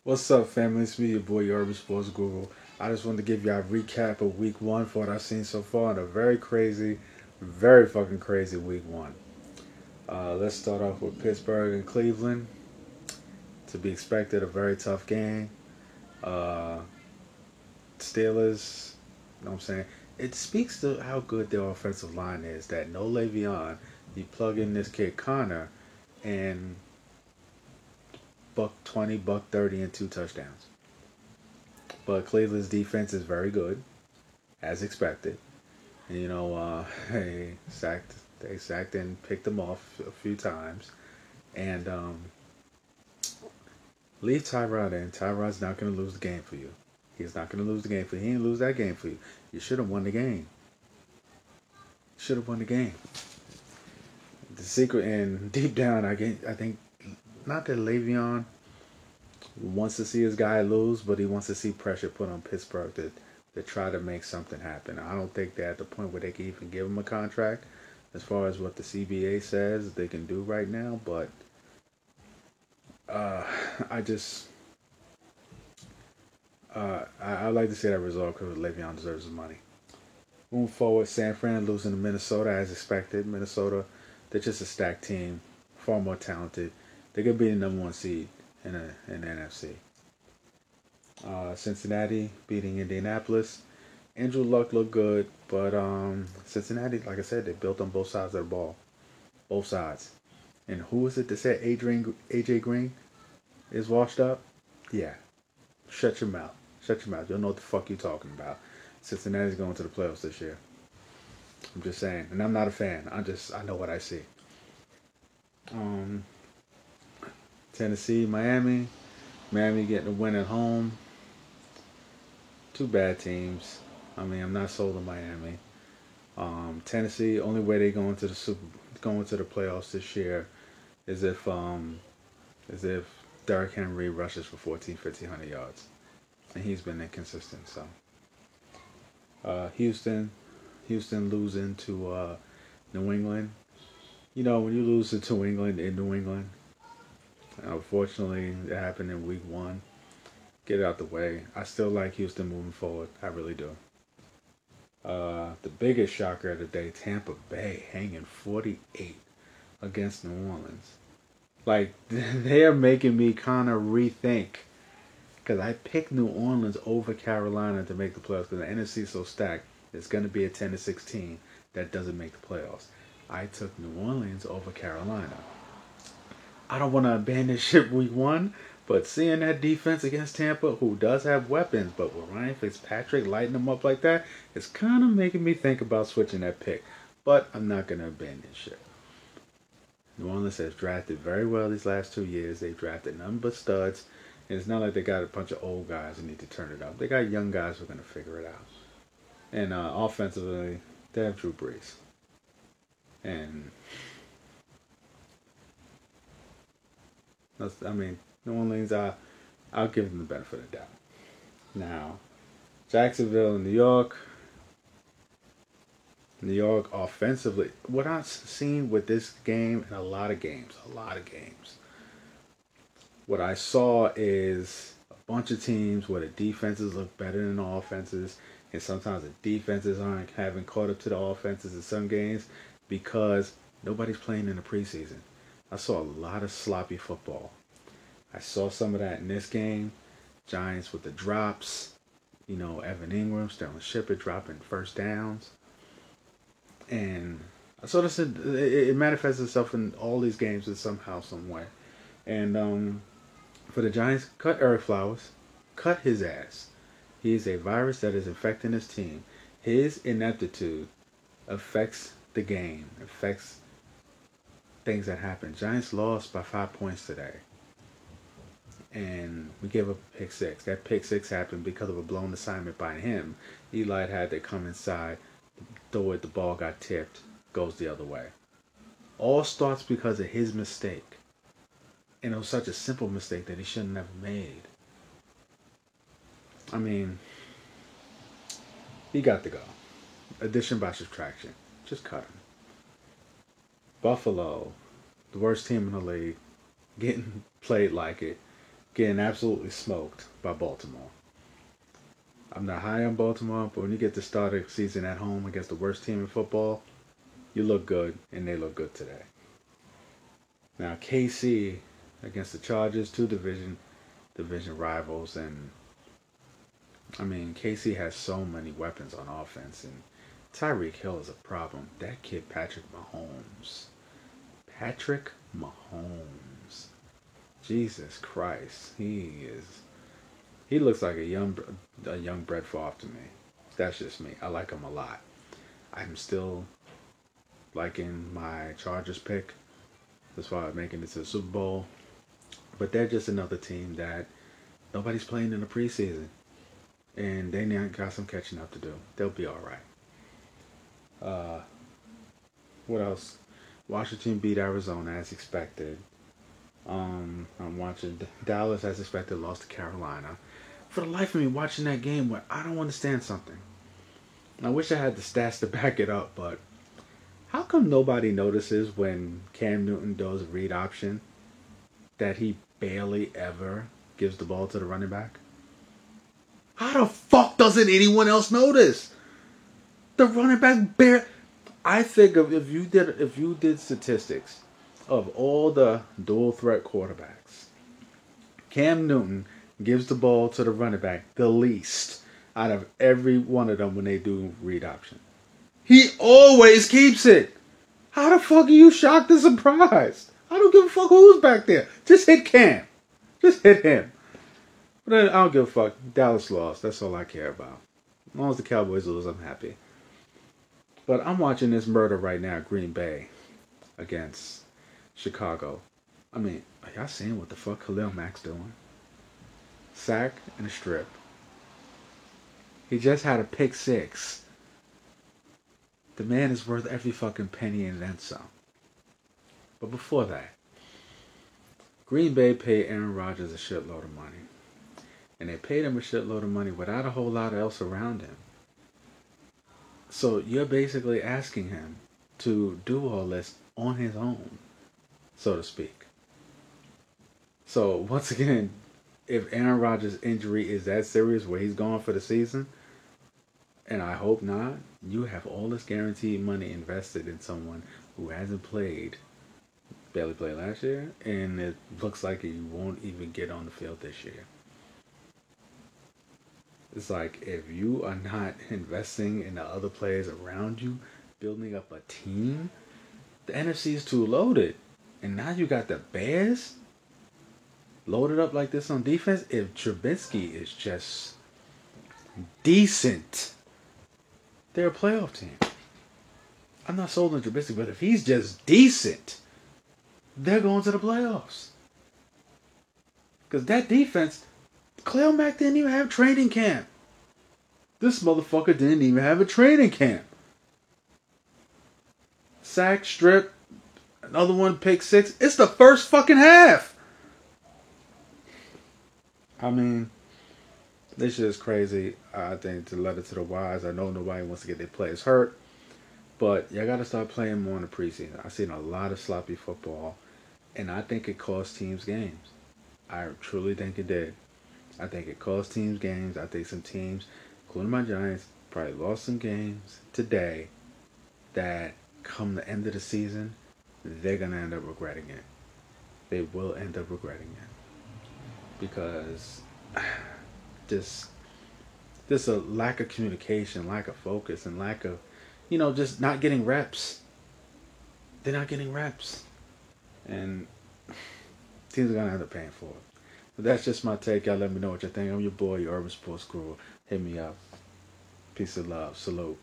What's up, family? It's me, your boy, your Urban Sports Guru. I just wanted to give y'all a recap of week one for what I've seen so far in a very crazy, very fucking crazy week one. Let's start off with Pittsburgh and Cleveland. To be expected, a very tough game. Uh, Steelers, you know what I'm saying? It speaks to how good their offensive line is that no Le'Veon, you plug in this kid Connor, and buck 20, buck 30, and two touchdowns. But Cleveland's defense is very good, as expected. And, they sacked and picked them off a few times. And leave Tyrod in. Tyrod's not going to lose the game for you. He's not going to lose the game for you. He didn't lose that game for you. You should have won the game. Should have won the game. The secret, and deep down, I think not that Le'Veon wants to see his guy lose, but he wants to see pressure put on Pittsburgh to try to make something happen. I don't think they're at the point where they can even give him a contract as far as what the CBA says they can do right now, but uh, I just I like to see that result because Le'Veon deserves his money. Moving forward, San Fran losing to Minnesota as expected. Minnesota, they're just a stacked team, far more talented. They could be the number one seed in the NFC. Cincinnati beating Indianapolis. Andrew Luck looked good, but Cincinnati, like I said, they built on both sides of the ball, both sides. And who was it that said AJ Green is washed up? Yeah, shut your mouth. Shut your mouth. You don't know what the fuck you talking about. Cincinnati's going to the playoffs this year. I'm just saying, and I'm not a fan. I know what I see. Um, Tennessee, Miami. Miami getting a win at home. Two bad teams. I mean, I'm not sold on Miami. Tennessee, only way they going to the playoffs this year is if Derrick Henry rushes for 14, 1,500 yards, and he's been inconsistent. So, Houston, Houston losing to New England. You know, when you lose to New England in New England, unfortunately, it happened in week one. Get it out the way. I still like Houston moving forward. I really do. The biggest shocker of the day, Tampa Bay hanging 48 against New Orleans. Like, they are making me kind of rethink. Because I picked New Orleans over Carolina to make the playoffs because the NFC is so stacked. It's going to be a 10 to 16 that doesn't make the playoffs. I took New Orleans over Carolina. I don't want to abandon ship week one, but seeing that defense against Tampa, who does have weapons, but with Ryan Fitzpatrick lighting them up like that, it's kind of making me think about switching that pick. But I'm not going to abandon ship. New Orleans has drafted very well these last 2 years. They've drafted none but studs. And it's not like they got a bunch of old guys who need to turn it up. They got young guys who are going to figure it out. And offensively, they have Drew Brees. And, I mean, New Orleans, I'll give them the benefit of the doubt. Now, Jacksonville and New York. New York offensively, what I've seen with this game and a lot of games, what I saw is a bunch of teams where the defenses look better than the offenses, and sometimes the defenses aren't having caught up to the offenses in some games because nobody's playing in the preseason. I saw a lot of sloppy football. I saw some of that in this game. Giants with the drops, Evan Ingram, Sterling Shepard dropping first downs. And I sort of said it manifests itself in all these games in somehow, some way. And for the Giants, cut Eric Flowers, cut his ass. He is a virus that is infecting his team. His ineptitude affects the game, affects things that happen. Giants lost by 5 points today. And we gave up a pick six. That pick six happened because of a blown assignment by him. Eli had to come inside, throw it, the ball got tipped, goes the other way. All starts because of his mistake. And it was such a simple mistake that he shouldn't have made. I mean, he got to go. Addition by subtraction. Just cut him. Buffalo, the worst team in the league, getting played like it. getting absolutely smoked by Baltimore. I'm not high on Baltimore, but when you get to start a season at home against the worst team in football, you look good, and they look good today. Now KC against the Chargers, two division rivals, and I mean KC has so many weapons on offense, and Tyreek Hill is a problem. That kid Patrick Mahomes, Jesus Christ, he looks like a young Brett Favre to me. That's just me. I like him a lot. I'm still liking my Chargers pick as far as making it to the Super Bowl. But they're just another team that nobody's playing in the preseason. And they got some catching up to do. They'll be alright. What else? Washington beat Arizona as expected. I'm watching Dallas as expected, lost to Carolina. For the life of me, watching that game where I don't understand something. I wish I had the stats to back it up, but how come nobody notices when Cam Newton does read option that he barely ever gives the ball to the running back? How the fuck doesn't anyone else notice? The running back I think if you did statistics of all the dual threat quarterbacks, Cam Newton gives the ball to the running back the least out of every one of them when they do read option. He always keeps it. How the fuck are you shocked and surprised? I don't give a fuck who's back there. Just hit Cam. Just hit him. But then I don't give a fuck. Dallas lost. That's all I care about. As long as the Cowboys lose, I'm happy. But I'm watching this murder right now, Green Bay against Chicago. I mean, are y'all seeing what the fuck Khalil Mack's doing? Sack and a strip. He just had a pick six. The man is worth every fucking penny and then some. But before that, Green Bay paid Aaron Rodgers a shitload of money. And they paid him a shitload of money without a whole lot else around him. So you're basically asking him to do all this on his own, so to speak. So once again, if Aaron Rodgers' injury is that serious where he's gone for the season, and I hope not, you have all this guaranteed money invested in someone who hasn't played, barely played last year, and it looks like he won't even get on the field this year. It's like, if you are not investing in the other players around you, building up a team, the NFC is too loaded. And now you got the Bears loaded up like this on defense. If Trubisky is just decent, they're a playoff team. I'm not sold on Trubisky, but if he's just decent, they're going to the playoffs. Because that defense, Khalil Mack didn't even have training camp. This motherfucker didn't even have a training camp. Sack, strip, another one, pick six. It's the first fucking half. I mean, this shit is crazy. I think to let it to the wise. I know nobody wants to get their players hurt, but y'all got to start playing more in the preseason. I've seen a lot of sloppy football, and I think it cost teams games. I truly think it did. I think it cost teams games. I think some teams, including my Giants, probably lost some games today that come the end of the season, they're going to end up regretting it. They will end up regretting it. Because just a lack of communication, lack of focus, and lack of, just not getting reps. They're not getting reps. And teams are going to end up paying for it. But that's just my take. Y'all let me know what you think. I'm your boy, your Urban Sports Guru. Hit me up. Peace and love. Salute.